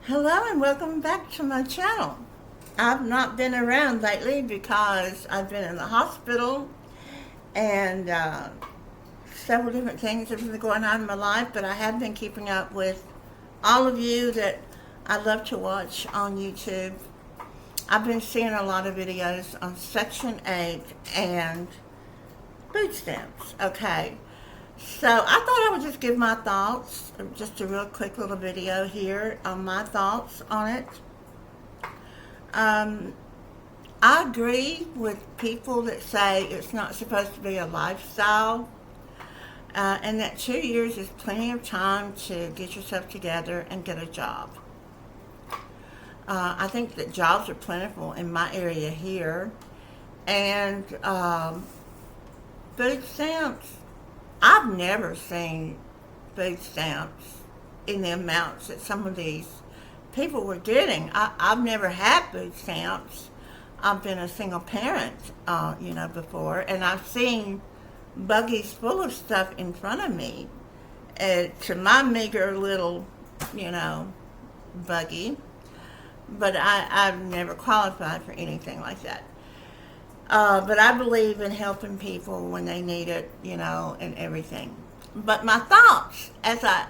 Hello and welcome back to my channel. I've not been around lately because I've been in the hospital and several different things have been going on in my life, but I have been keeping up with all of you that I love to watch on YouTube. I've been seeing a lot of videos on Section 8 and food stamps, okay? So I thought I would just give my thoughts, just a real quick little video here on my thoughts on it. Um, I agree with people that say it's not supposed to be a lifestyle, and that 2 years is plenty of time to get yourself together and get a job. I think that jobs are plentiful in my area here, and food stamps. I've never seen food stamps in the amounts that some of these people were getting. I've never had food stamps. I've been a single parent, before, and I've seen buggies full of stuff in front of me. To my meager little, buggy, but I've never qualified for anything like that. But I believe in helping people when they need it, and everything. But my thoughts, as I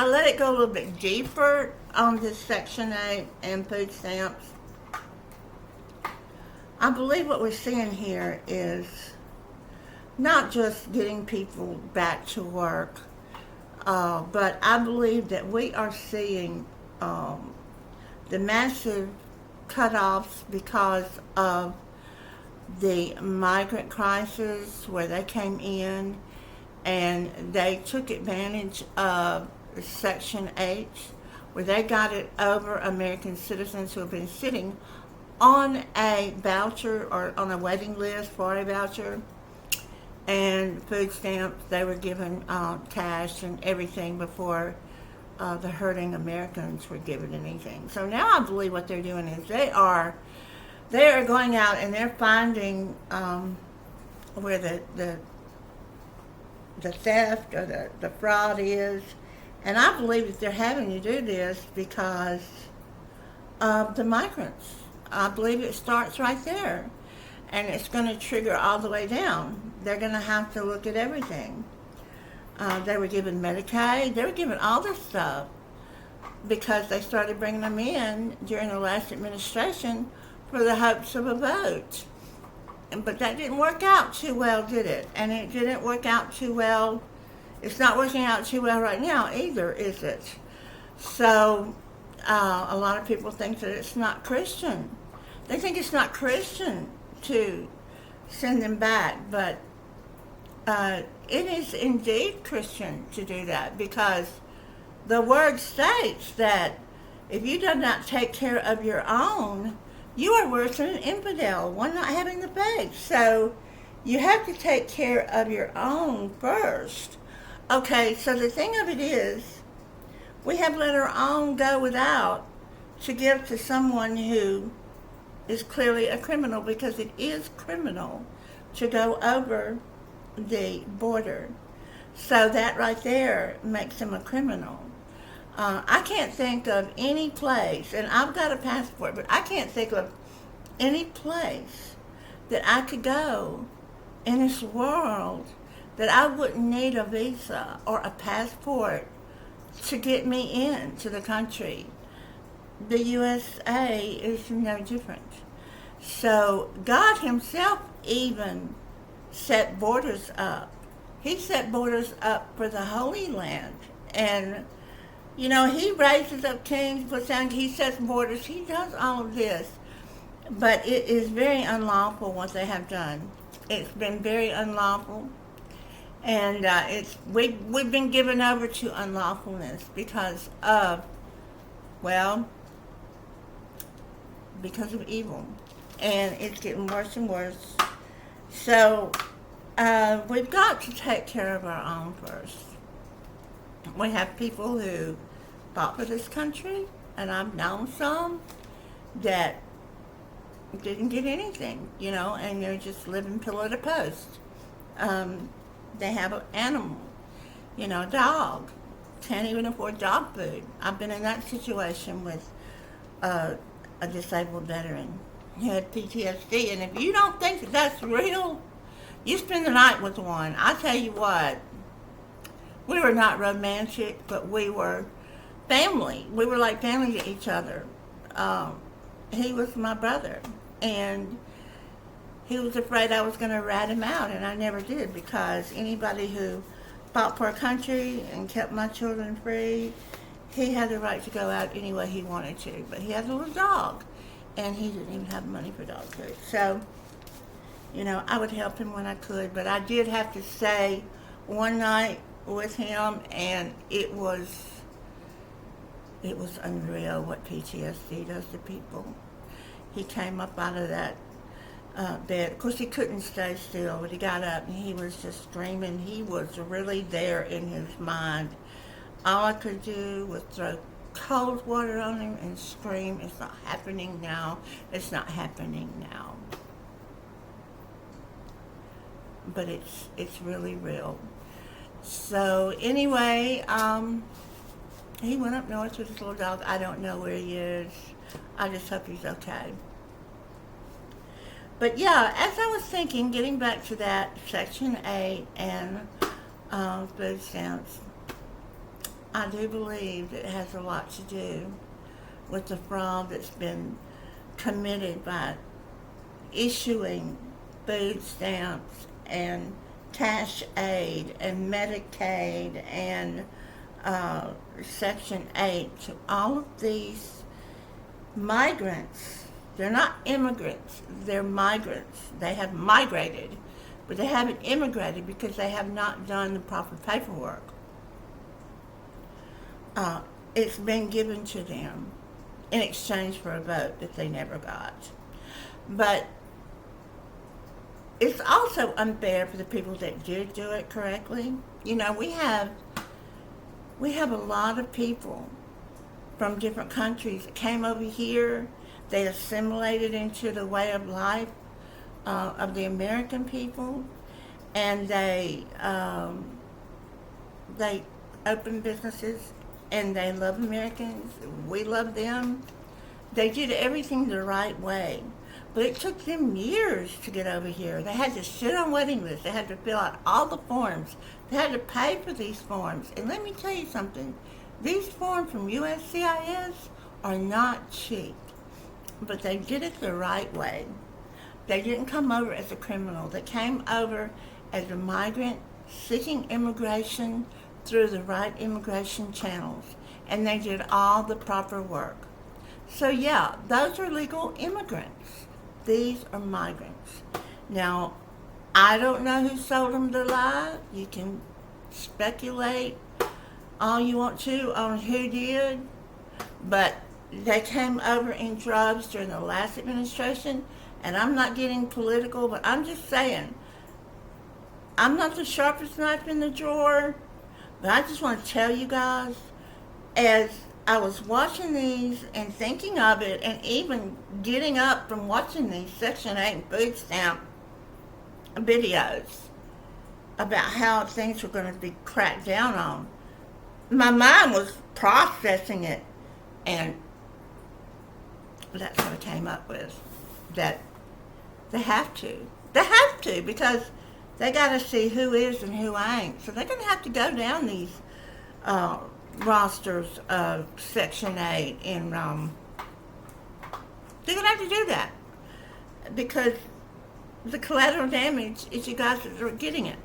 let it go a little bit deeper on this Section 8 and food stamps, I believe what we're seeing here is not just getting people back to work, but I believe that we are seeing the massive cutoffs because of the migrant crisis, where they came in and they took advantage of Section 8, where they got it over American citizens who have been sitting on a voucher or on a waiting list for a voucher and food stamps. They were given cash and everything before the hurting Americans were given anything. So now I believe what they're doing is they are going out and they're finding where the theft or the fraud is. And I believe that they're having to do this because of the migrants. I believe it starts right there. And it's going to trigger all the way down. They're going to have to look at everything. They were given Medicaid. They were given all this stuff because they started bringing them in during the last administration for the hopes of a vote. But that didn't work out too well, did it? And it didn't work out too well. It's not working out too well right now either, is it? So a lot of people think that it's not Christian. They think it's not Christian to send them back, but it is indeed Christian to do that, because the word states that if you do not take care of your own, you are worse than an infidel, one not having the faith. So you have to take care of your own first. Okay, so the thing of it is, we have let our own go without to give to someone who is clearly a criminal, because it is criminal to go over the border. So that right there makes him a criminal. I can't think of any place, and I've got a passport, but I can't think of any place that I could go in this world that I wouldn't need a visa or a passport to get me into the country. The USA is no different. So God himself even set borders up. He set borders up for the Holy Land. And he raises up kings, puts down, he sets borders, he does all of this. But it is very unlawful what they have done. It's been very unlawful. And we've been given over to unlawfulness because of evil. And it's getting worse and worse. So we've got to take care of our own first. We have people who fought for this country, and I've known some that didn't get anything, and they're just living pillow to post. They have an animal, a dog, can't even afford dog food. I've been in that situation with a disabled veteran who had PTSD, and if you don't think that that's real, you spend the night with one. I tell you what, we were not romantic, but we were family. We were like family to each other. He was my brother, and he was afraid I was going to rat him out, and I never did, because anybody who fought for a country and kept my children free, he had the right to go out any way he wanted to. But he had a little dog, and he didn't even have money for dog food. So, you know, I would help him when I could, but I did have to stay one night with him, and it was unreal what PTSD does to people. He came up out of that bed. Of course, he couldn't stay still, but he got up and he was just screaming. He was really there in his mind. All I could do was throw cold water on him and scream, "It's not happening now. It's not happening now." But it's really real. So anyway, he went up north with his little dog. I don't know where he is. I just hope he's okay. But yeah, as I was thinking, getting back to that Section 8 and food stamps, I do believe that it has a lot to do with the fraud that's been committed by issuing food stamps and cash aid and Medicaid and Section 8 to all of these migrants. They're not immigrants, they're migrants. They have migrated, but they haven't immigrated because they have not done the proper paperwork. It's been given to them in exchange for a vote that they never got. But it's also unfair for the people that did do it correctly. You know, we have a lot of people from different countries that came over here. They assimilated into the way of life of the American people, and they opened businesses, and they love Americans. We love them. They did everything the right way. But it took them years to get over here. They had to sit on waiting lists. They had to fill out all the forms. They had to pay for these forms. And let me tell you something. These forms from USCIS are not cheap. But they did it the right way. They didn't come over as a criminal. They came over as a migrant seeking immigration through the right immigration channels. And they did all the proper work. So yeah, those are legal immigrants. These are migrants. Now, I don't know who sold them the lie. You can speculate all you want to on who did, but they came over in droves during the last administration, and I'm not getting political, but I'm just saying, I'm not the sharpest knife in the drawer, but I just want to tell you guys, as I was watching these and thinking of it, and even getting up from watching these Section 8 food stamp videos about how things were going to be cracked down on, my mind was processing it, and that's what I came up with. That they have to. They have to, because they got to see who is and who ain't. So they're going to have to go down these rosters of Section 8, and they're going to have to do that, because the collateral damage is you guys that are getting it.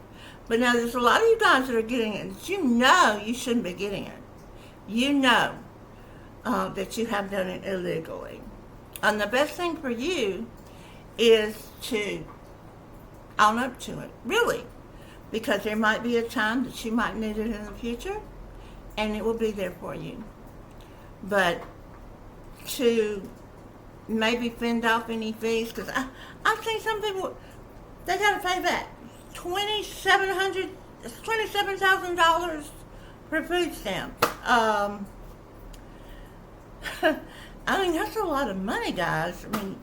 But now there's a lot of you guys that are getting it that you know you shouldn't be getting it. You know that you have done it illegally. And the best thing for you is to own up to it, really, because there might be a time that you might need it in the future, and it will be there for you. But to maybe fend off any fees, because I've seen some people, they got to pay back $27,000 for food stamps. I mean, that's a lot of money, guys. I mean,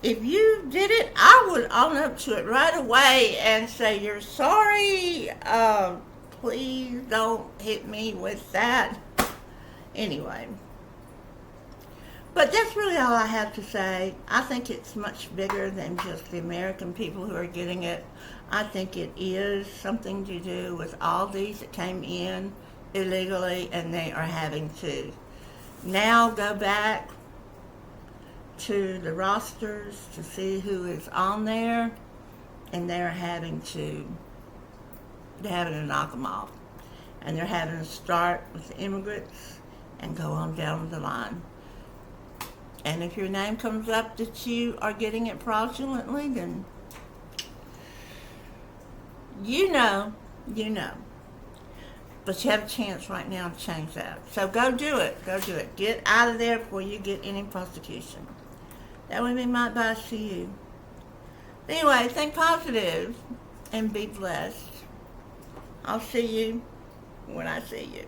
if you did it, I would own up to it right away and say, "You're sorry, please don't hit me with that. Anyway. But that's really all I have to say. I think it's much bigger than just the American people who are getting it. I think it is something to do with all these that came in illegally, and they are having to now go back to the rosters to see who is on there, and they're having to knock them off. And they're having to start with the immigrants and go on down the line. And if your name comes up that you are getting it fraudulently, then you know. But you have a chance right now to change that. So go do it. Get out of there before you get any prosecution. That would be my advice to you. Anyway, think positive and be blessed. I'll see you when I see you.